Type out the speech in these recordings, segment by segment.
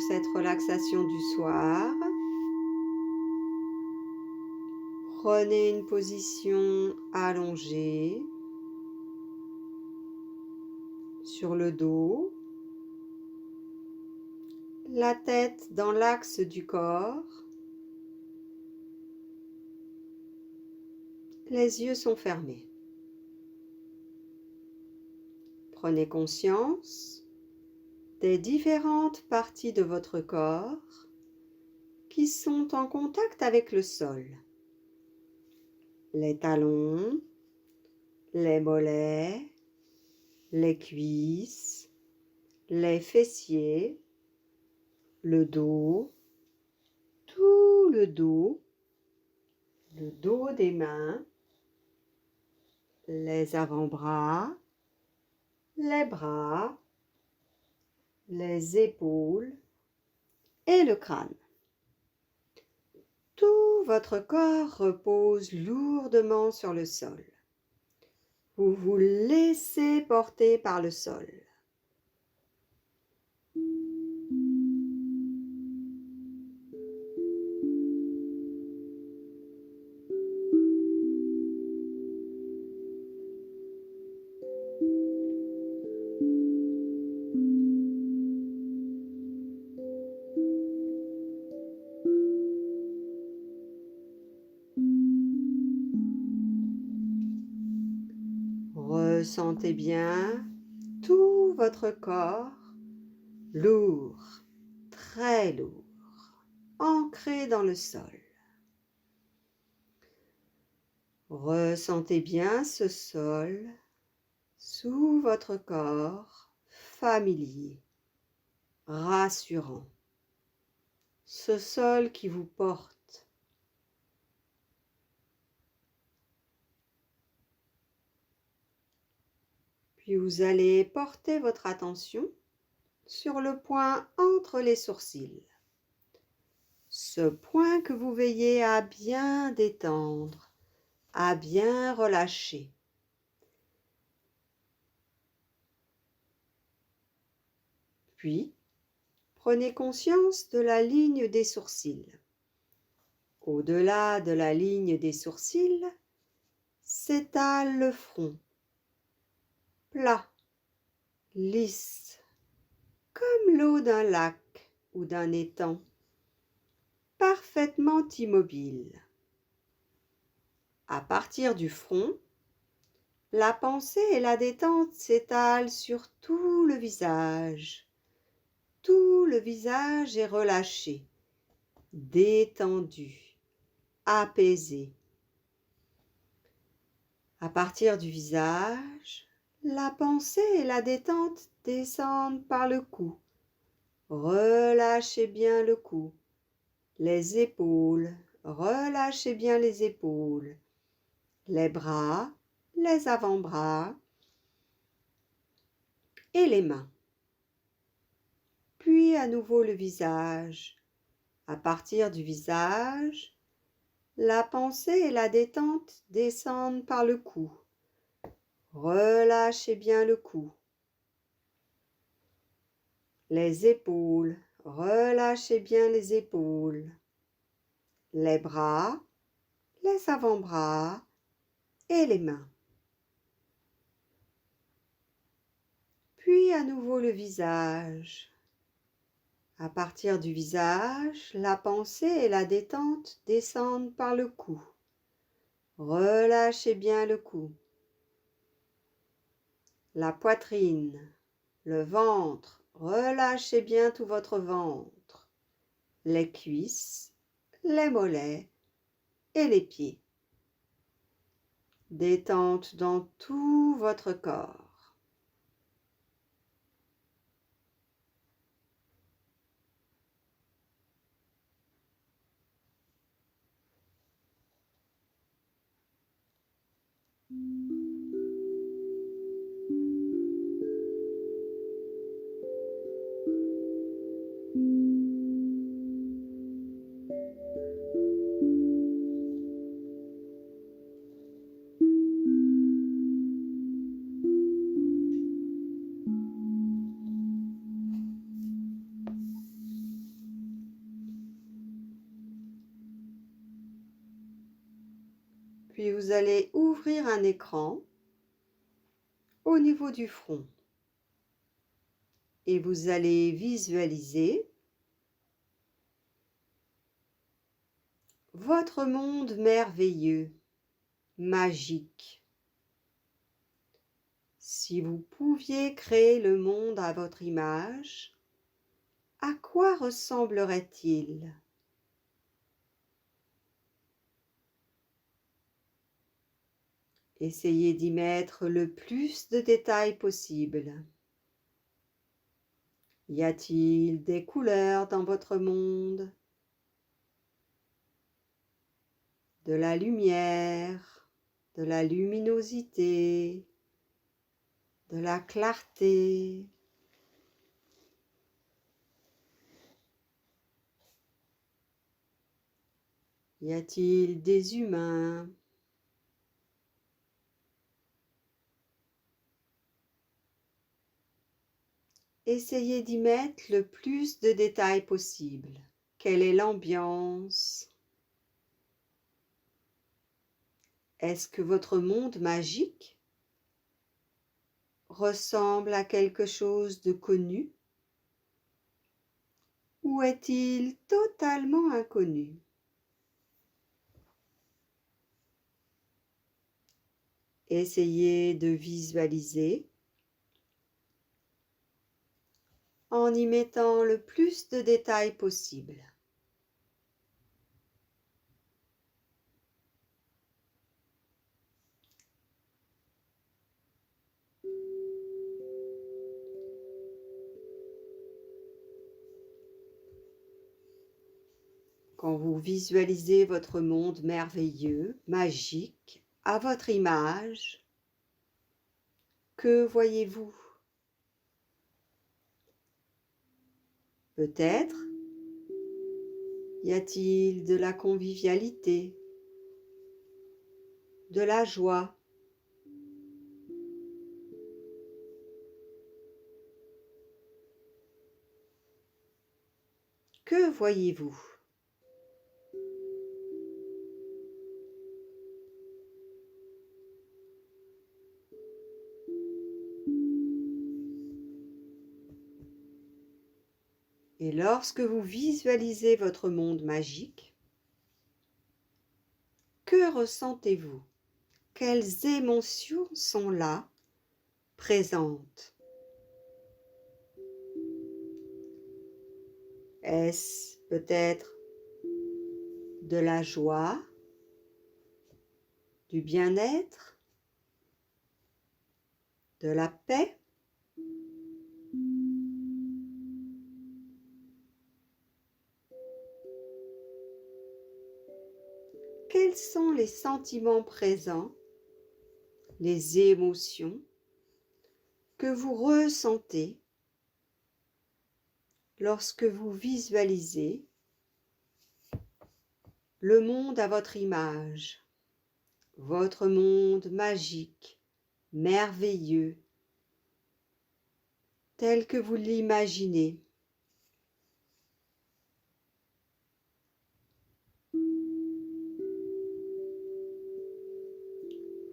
cette relaxation du soir. Prenez une position allongée sur le dos, la tête dans l'axe du corps. Les yeux sont fermés. Prenez conscience des différentes parties de votre corps qui sont en contact avec le sol. Les talons, les mollets, les cuisses, les fessiers, le dos, tout le dos des mains, les avant-bras, les bras, les épaules et le crâne. Tout votre corps repose lourdement sur le sol. Vous vous laissez porter par le sol. Ressentez bien tout votre corps lourd, très lourd, ancré dans le sol. Ressentez bien ce sol sous votre corps familier, rassurant. Ce sol qui vous porte. Puis vous allez porter votre attention sur le point entre les sourcils. Ce point que vous veillez à bien détendre, à bien relâcher. Puis, prenez conscience de la ligne des sourcils. Au-delà de la ligne des sourcils, s'étale le front, plat, lisse, comme l'eau d'un lac ou d'un étang, parfaitement immobile. À partir du front, la pensée et la détente s'étalent sur tout le visage. Tout le visage est relâché, détendu, apaisé. À partir du visage, la pensée et la détente descendent par le cou. Relâchez bien le cou, les épaules, relâchez bien les épaules, les bras, les avant-bras et les mains. Puis à nouveau le visage. À partir du visage, la pensée et la détente descendent par le cou. Relâchez bien le cou. Les épaules, relâchez bien les épaules. Les bras, les avant-bras et les mains. Puis à nouveau le visage. À partir du visage, la pensée et la détente descendent par le cou. Relâchez bien le cou. La poitrine, le ventre, relâchez bien tout votre ventre. Les cuisses, les mollets et les pieds. Détente dans tout votre corps. Puis vous allez ouvrir un écran au niveau du front et vous allez visualiser votre monde merveilleux, magique. Si vous pouviez créer le monde à votre image, à quoi ressemblerait-il? Essayez d'y mettre le plus de détails possible. Y a-t-il des couleurs dans votre monde? De la lumière, de la luminosité, de la clarté? Y a-t-il des humains? Essayez d'y mettre le plus de détails possible. Quelle est l'ambiance? Est-ce que votre monde magique ressemble à quelque chose de connu ou est-il totalement inconnu? Essayez de visualiser en y mettant le plus de détails possible. Quand vous visualisez votre monde merveilleux, magique, à votre image, que voyez-vous? Peut-être y a-t-il de la convivialité, de la joie, que voyez-vous? Et lorsque vous visualisez votre monde magique, que ressentez-vous? Quelles émotions sont là, présentes? Est-ce peut-être de la joie, du bien-être, de la paix? Quels sont les sentiments présents, les émotions que vous ressentez lorsque vous visualisez le monde à votre image, votre monde magique, merveilleux, tel que vous l'imaginez?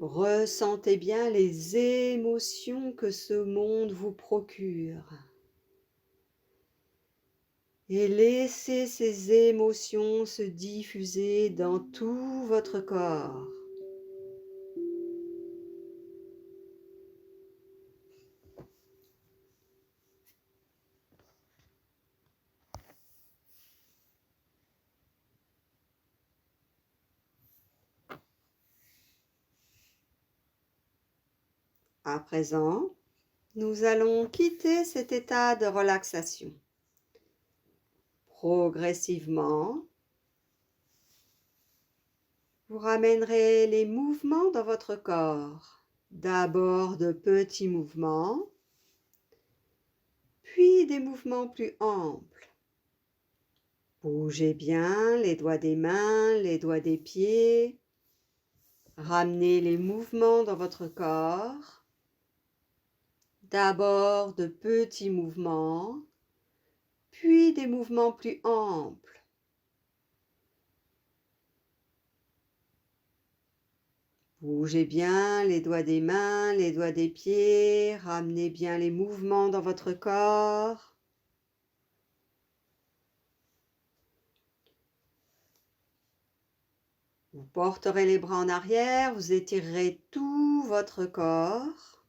Ressentez bien les émotions que ce monde vous procure. Et laissez ces émotions se diffuser dans tout votre corps. À présent, nous allons quitter cet état de relaxation. Progressivement, vous ramènerez les mouvements dans votre corps. D'abord de petits mouvements, puis des mouvements plus amples. Bougez bien les doigts des mains, les doigts des pieds. Ramenez les mouvements dans votre corps. D'abord de petits mouvements, puis des mouvements plus amples. Bougez bien les doigts des mains, les doigts des pieds, ramenez bien les mouvements dans votre corps. Vous porterez les bras en arrière, vous étirerez tout votre corps.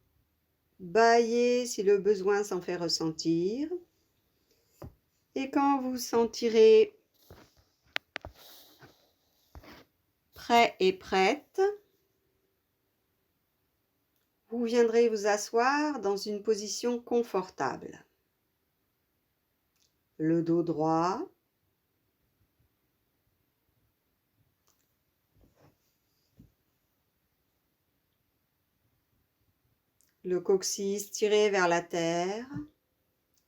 Bâillez si le besoin s'en fait ressentir. Et quand vous sentirez prêt et prête, vous viendrez vous asseoir dans une position confortable. Le dos droit, le coccyx tiré vers la terre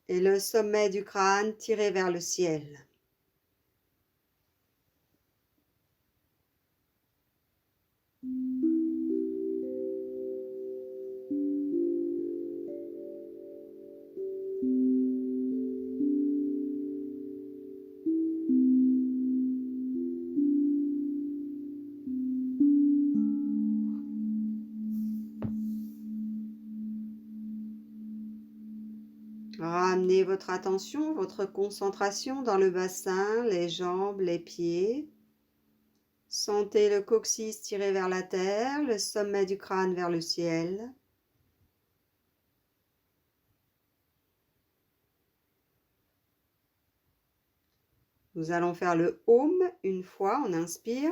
et le sommet du crâne tiré vers le ciel. Ramenez votre attention, votre concentration dans le bassin, les jambes, les pieds. Sentez le coccyx tiré vers la terre, le sommet du crâne vers le ciel. Nous allons faire le Om une fois, on inspire.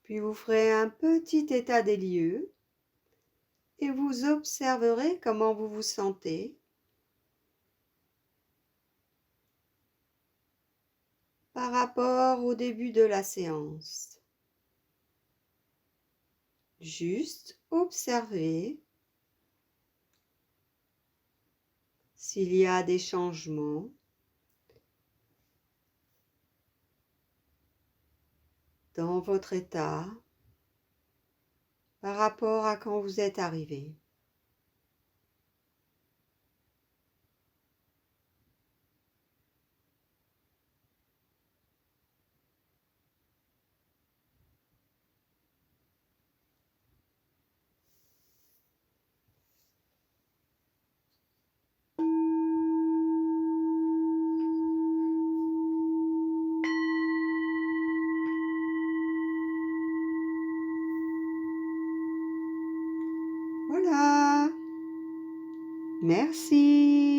Puis vous ferez un petit état des lieux et vous observerez comment vous vous sentez par rapport au début de la séance. Juste observer s'il y a des changements dans votre état par rapport à quand vous êtes arrivé. Voilà. Merci.